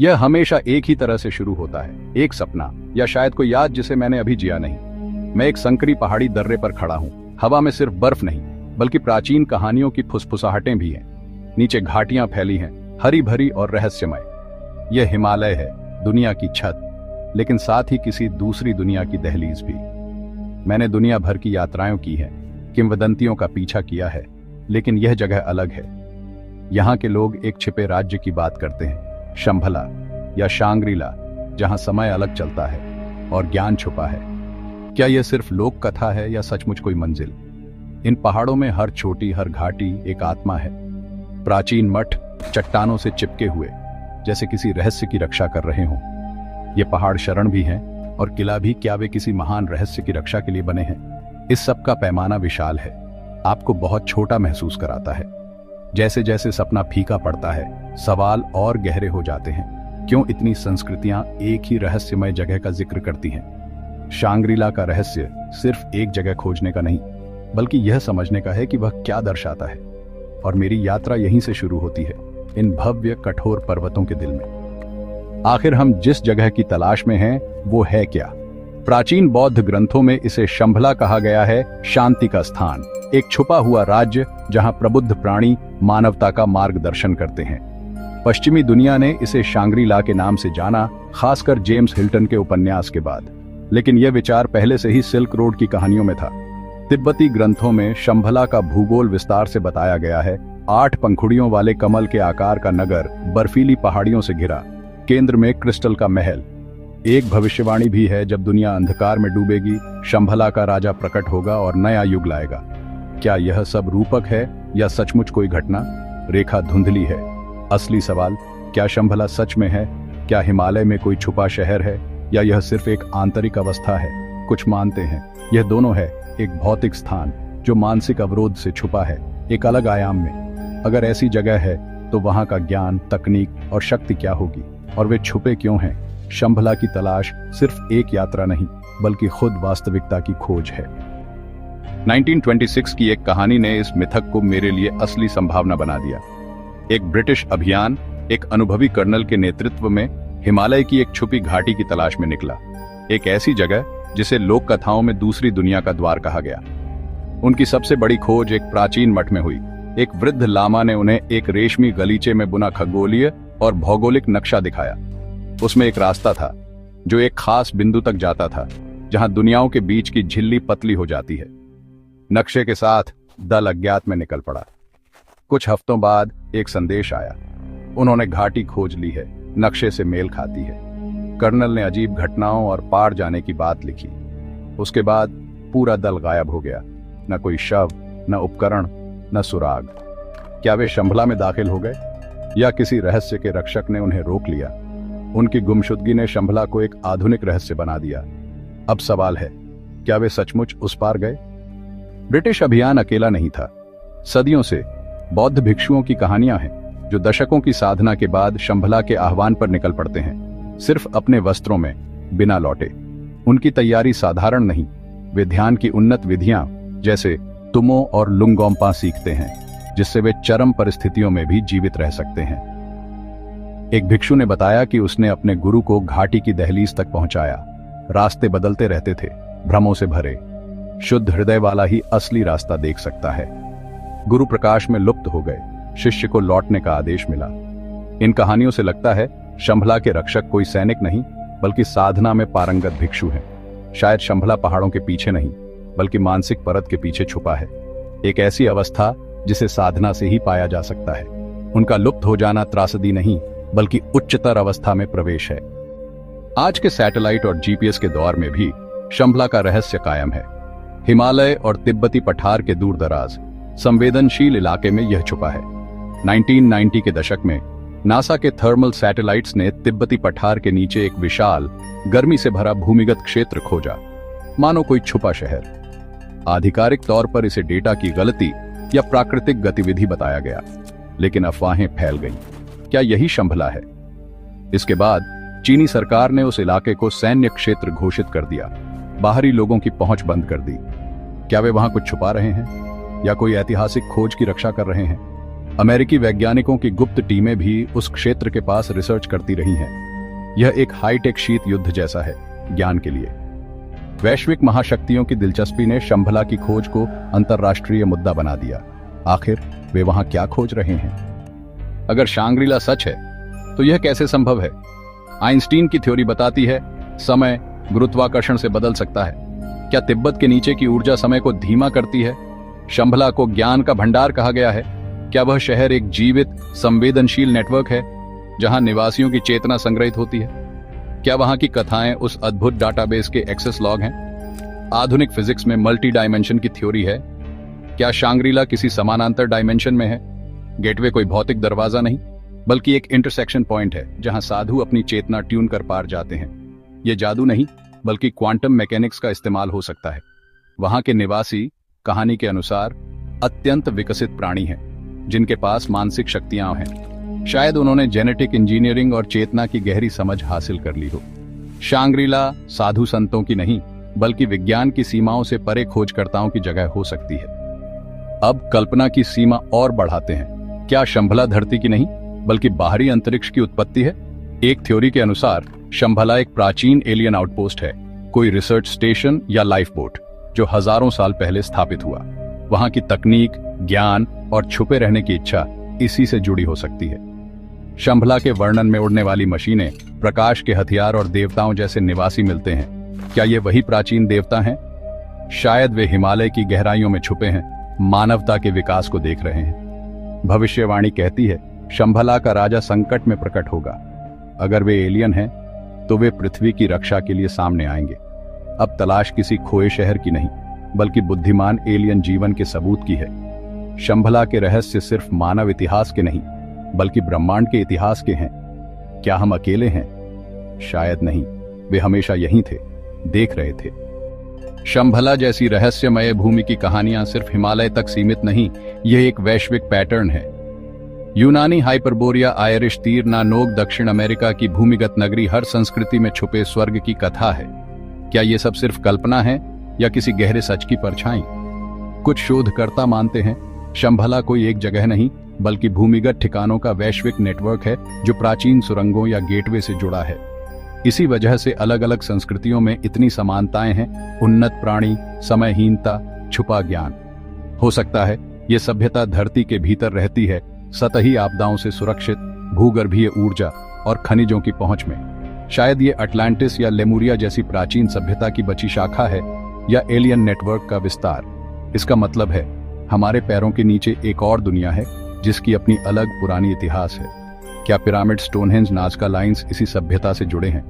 यह हमेशा एक ही तरह से शुरू होता है, एक सपना या शायद कोई याद जिसे मैंने अभी जिया नहीं। मैं एक संकरी पहाड़ी दर्रे पर खड़ा हूँ। हवा में सिर्फ बर्फ नहीं बल्कि प्राचीन कहानियों की फुसफुसाहटें भी हैं। नीचे घाटियां फैली हैं, हरी भरी और रहस्यमय। यह हिमालय है, दुनिया की छत, लेकिन साथ ही किसी दूसरी दुनिया की दहलीज भी। मैंने दुनिया भर की यात्राएं की हैं, किंवदंतियों का पीछा किया है, लेकिन यह जगह अलग है। यहाँ के लोग एक छिपे राज्य की बात करते हैं, शंभला या शांग्रीला, जहां समय अलग चलता है और ज्ञान छुपा है। क्या यह सिर्फ लोक कथा है या सचमुच कोई मंजिल? इन पहाड़ों में हर छोटी, हर घाटी एक आत्मा है। प्राचीन मठ चट्टानों से चिपके हुए, जैसे किसी रहस्य की रक्षा कर रहे हों। ये पहाड़ शरण भी हैं और किला भी, क्या वे किसी महान रहस्य की रक्षा के लिए बने हैं? इस सब का पैमाना विशाल है, आपको बहुत छोटा महसूस कराता है। जैसे जैसे सपना फीका पड़ता है, सवाल और गहरे हो जाते हैं। क्यों इतनी संस्कृतियां एक ही रहस्यमय जगह का जिक्र करती हैं? शांग्रीला का रहस्य सिर्फ एक जगह खोजने का नहीं, बल्कि यह समझने का है कि वह क्या दर्शाता है। और मेरी यात्रा यहीं से शुरू होती है, इन भव्य कठोर पर्वतों के दिल में। आखिर हम जिस जगह की तलाश में हैं, वो है क्या? प्राचीन बौद्ध ग्रंथों में इसे शंभला कहा गया है, शांति का स्थान, एक छुपा हुआ राज्य जहां प्रबुद्ध प्राणी मानवता का मार्गदर्शन करते हैं। पश्चिमी दुनिया ने इसे शांग्री-ला के नाम से जाना, खासकर जेम्स हिल्टन के उपन्यास के बाद। लेकिन यह विचार पहले से ही सिल्क रोड की कहानियों में था। तिब्बती ग्रंथों में शंभला का भूगोल विस्तार से बताया गया है। 8 पंखुड़ियों वाले कमल के आकार का नगर, बर्फीली पहाड़ियों से घिरा, केंद्र में क्रिस्टल का महल। एक भविष्यवाणी भी है, जब दुनिया अंधकार में डूबेगी, शंभला का राजा प्रकट होगा और नया युग लाएगा। क्या यह सब रूपक है या सचमुच कोई घटना? रेखा धुंधली है। असली सवाल, क्या शंभला सच में है? क्या हिमालय में कोई छुपा शहर है, या यह सिर्फ एक आंतरिक अवस्था है? कुछ मानते हैं यह दोनों है, एक भौतिक स्थान जो मानसिक अवरोध से छुपा है, एक अलग आयाम में। अगर ऐसी जगह है तो वहां का ज्ञान, तकनीक और शक्ति क्या होगी? और वे छुपे क्यों हैं? शंभला की तलाश सिर्फ एक यात्रा नहीं, बल्कि खुद वास्तविकता की खोज है। 1926 की एक कहानी ने इस मिथक को मेरे लिए असली संभावना बना दिया। एक ब्रिटिश अभियान एक अनुभवी कर्नल के नेतृत्व में हिमालय की एक छुपी घाटी की तलाश में निकला, एक ऐसी जगह जिसे लोक कथाओं में दूसरी दुनिया का द्वार कहा गया। उनकी सबसे बड़ी खोज एक प्राचीन मठ में हुई। एक वृद्ध लामा ने उन्हें एक रेशमी गलीचे में बुना खगोलीय और भौगोलिक नक्शा दिखाया। उसमें एक रास्ता था जो एक खास बिंदु तक जाता था, जहां दुनियाओं के बीच की झिल्ली पतली हो जाती है। नक्शे के साथ दल अज्ञात में निकल पड़ा। कुछ हफ्तों बाद एक संदेश आया, उन्होंने घाटी खोज ली है, नक्शे से मेल खाती है। कर्नल ने अजीब घटनाओं और पार जाने की बात लिखी। उसके बाद पूरा दल गायब हो गया, न कोई शव, न उपकरण, न सुराग। क्या वे शंभला में दाखिल हो गए, या किसी रहस्य के रक्षक ने उन्हें रोक लिया? उनकी गुमशुदगी ने शंभला को एक आधुनिक रहस्य बना दिया। अब सवाल है, क्या वे सचमुच उस पार गए? ब्रिटिश अभियान अकेला नहीं था। सदियों से बौद्ध भिक्षुओं की कहानियां हैं, जो दशकों की साधना के बाद शंभला के आह्वान पर निकल पड़ते हैं, सिर्फ अपने वस्त्रों में, बिना लौटे। उनकी तैयारी साधारण नहीं, वे ध्यान की उन्नत विधियां जैसे तुमो और लुंगोम्पा सीखते हैं, जिससे वे चरम परिस्थितियों में भी जीवित रह सकते हैं। एक भिक्षु ने बताया कि उसने अपने गुरु को घाटी की दहलीज तक पहुंचाया। रास्ते बदलते रहते थे, भ्रमों से भरे। शुद्ध हृदय वाला ही असली रास्ता देख सकता है। गुरु प्रकाश में लुप्त हो गए, शिष्य को लौटने का आदेश मिला। इन कहानियों से लगता है शंभला के रक्षक कोई सैनिक नहीं, बल्कि साधना में पारंगत भिक्षु हैं। शायद शंभला पहाड़ों के पीछे नहीं, बल्कि मानसिक परत के पीछे छुपा है, एक ऐसी अवस्था जिसे साधना से ही पाया जा सकता है। उनका लुप्त हो जाना त्रासदी नहीं, बल्कि उच्चतर अवस्था में प्रवेश है। आज के सैटेलाइट और जीपीएस के दौर में भी शंभला का रहस्य कायम है। हिमालय और तिब्बती पठार के दूर दराज संवेदनशील इलाके में यह छुपा है। 1990 के दशक में नासा के थर्मल सैटेलाइट्स ने तिब्बती पठार के नीचे एक विशाल, गर्मी से भरा भूमिगत क्षेत्र खोजा, मानो कोई छुपा शहर। आधिकारिक तौर पर इसे डेटा की गलती या प्राकृतिक गतिविधि बताया गया, लेकिन अफवाहें फैल गईं। क्या यही शंभला है? इसके बाद चीनी सरकार ने उस इलाके को सैन्य क्षेत्र घोषित कर दिया, बाहरी लोगों की पहुंच बंद कर दी। क्या वे वहां कुछ छुपा रहे हैं, या कोई ऐतिहासिक खोज की रक्षा कर रहे हैं? अमेरिकी वैज्ञानिकों की गुप्त टीमें भी उस क्षेत्र के पास रिसर्च करती रही हैं। यह एक हाईटेक शीत युद्ध जैसा है ज्ञान के लिए। वैश्विक महाशक्तियों की दिलचस्पी ने शंभला की खोज को अंतर्राष्ट्रीय मुद्दा बना दिया। आखिर वे वहां क्या खोज रहे हैं? अगर शांग्रीला सच है तो यह कैसे संभव है? आइंस्टीन की थ्योरी बताती है समय गुरुत्वाकर्षण से बदल सकता है। क्या तिब्बत के नीचे की ऊर्जा समय को धीमा करती है? शंभला को ज्ञान का भंडार कहा गया है। क्या वह शहर एक जीवित संवेदनशील नेटवर्क है जहां निवासियों की चेतना संग्रहित होती है? क्या वहां की कथाएं उस अद्भुत डाटाबेस के एक्सेस लॉग हैं? आधुनिक फिजिक्स में मल्टी डायमेंशन की थ्योरी है। क्या शांग्रीला किसी समानांतर डायमेंशन में है? गेटवे कोई भौतिक दरवाजा नहीं बल्कि एक इंटरसेक्शन पॉइंट है जहां साधु अपनी चेतना ट्यून कर पार जाते हैं। यह जादू नहीं बल्कि क्वांटम मैकेनिक्स का इस्तेमाल हो सकता है। वहां के निवासी कहानी के अनुसार अत्यंत विकसित प्राणी हैं जिनके पास मानसिक शक्तियां हैं। शायद उन्होंने जेनेटिक इंजीनियरिंग और चेतना की गहरी समझ हासिल कर ली हो। शांग्रीला साधु संतों की नहीं बल्कि विज्ञान की सीमाओं से परे खोजकर्ताओं की जगह हो सकती है। अब कल्पना की सीमा और बढ़ाते हैं। क्या शंभला धरती की नहीं बल्कि बाहरी अंतरिक्ष की उत्पत्ति है? एक थ्योरी के अनुसार शंभला एक प्राचीन एलियन आउटपोस्ट है, कोई रिसर्च स्टेशन या लाइफ बोट जो हजारों साल पहले स्थापित हुआ। वहां की तकनीक, ज्ञान और छुपे रहने की इच्छा इसी से जुड़ी हो सकती है। शंभला के वर्णन में उड़ने वाली मशीनें, प्रकाश के हथियार और देवताओं जैसे निवासी मिलते हैं। क्या ये वही प्राचीन देवता हैं? शायद वे हिमालय की गहराइयों में छुपे हैं, मानवता के विकास को देख रहे हैं। भविष्यवाणी कहती है शंभला का राजा संकट में प्रकट होगा। अगर वे एलियन हैं तो वे पृथ्वी की रक्षा के लिए सामने आएंगे। अब तलाश किसी खोए शहर की नहीं बल्कि बुद्धिमान एलियन जीवन के सबूत की है। शंभला के रहस्य सिर्फ मानव इतिहास के नहीं बल्कि ब्रह्मांड के इतिहास के हैं। क्या हम अकेले हैं? शायद नहीं, वे हमेशा यहीं थे, देख रहे थे। शंभला जैसी रहस्यमय भूमि की कहानियां सिर्फ हिमालय तक सीमित नहीं, यह एक वैश्विक पैटर्न है। यूनानी हाइपरबोरिया, आयरिश तीर, नानोक, दक्षिण अमेरिका की भूमिगत नगरी, हर संस्कृति में छुपे स्वर्ग की कथा है। क्या ये सब सिर्फ कल्पना है या किसी गहरे सच की परछाई? कुछ शोधकर्ता मानते हैं शंभला कोई एक जगह नहीं बल्कि भूमिगत ठिकानों का वैश्विक नेटवर्क है जो प्राचीन सुरंगों या गेटवे से जुड़ा है। इसी वजह से अलग अलग संस्कृतियों में इतनी समानताएं हैं। उन्नत प्राणी, समयहीनता, छुपा ज्ञान। हो सकता है ये सभ्यता धरती के भीतर रहती है, सतही आपदाओं से सुरक्षित, भूगर्भीय ऊर्जा और खनिजों की पहुंच में। शायद ये अटलांटिस या लेमुरिया जैसी प्राचीन सभ्यता की बची शाखा है या एलियन नेटवर्क का विस्तार। इसका मतलब है हमारे पैरों के नीचे एक और दुनिया है जिसकी अपनी अलग पुरानी इतिहास है। क्या पिरामिड, स्टोनहेंज, नाज़का लाइन्स इसी सभ्यता से जुड़े हैं?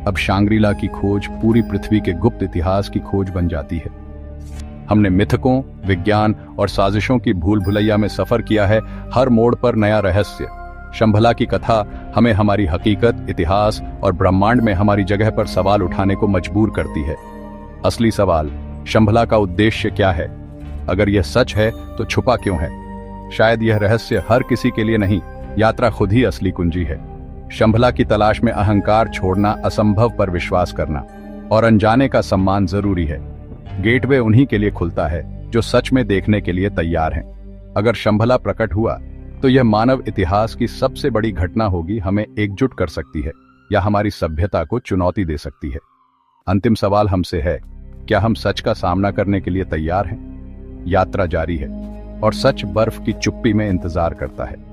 अब शांग्रीला की खोज पूरी पृथ्वी के गुप्त इतिहास की खोज बन जाती है। हमने मिथकों, विज्ञान और साजिशों की भूल भुलैया में सफर किया है, हर मोड़ पर नया रहस्य। शंभला की कथा हमें हमारी हकीकत, इतिहास और ब्रह्मांड में हमारी जगह पर सवाल उठाने को मजबूर करती है। असली सवाल, शंभला का उद्देश्य क्या है? अगर यह सच है तो छुपा क्यों है? शायद यह रहस्य हर किसी के लिए नहीं, यात्रा खुद ही असली कुंजी है। शंभला की तलाश में अहंकार छोड़ना, असंभव पर विश्वास करना और अनजाने का सम्मान जरूरी है। गेटवे उन्हीं के लिए खुलता है जो सच में देखने के लिए तैयार हैं। अगर शंभला प्रकट हुआ तो यह मानव इतिहास की सबसे बड़ी घटना होगी, हमें एकजुट कर सकती है या हमारी सभ्यता को चुनौती दे सकती है। अंतिम सवाल हमसे है, क्या हम सच का सामना करने के लिए तैयार हैं? यात्रा जारी है और सच बर्फ की चुप्पी में इंतजार करता है।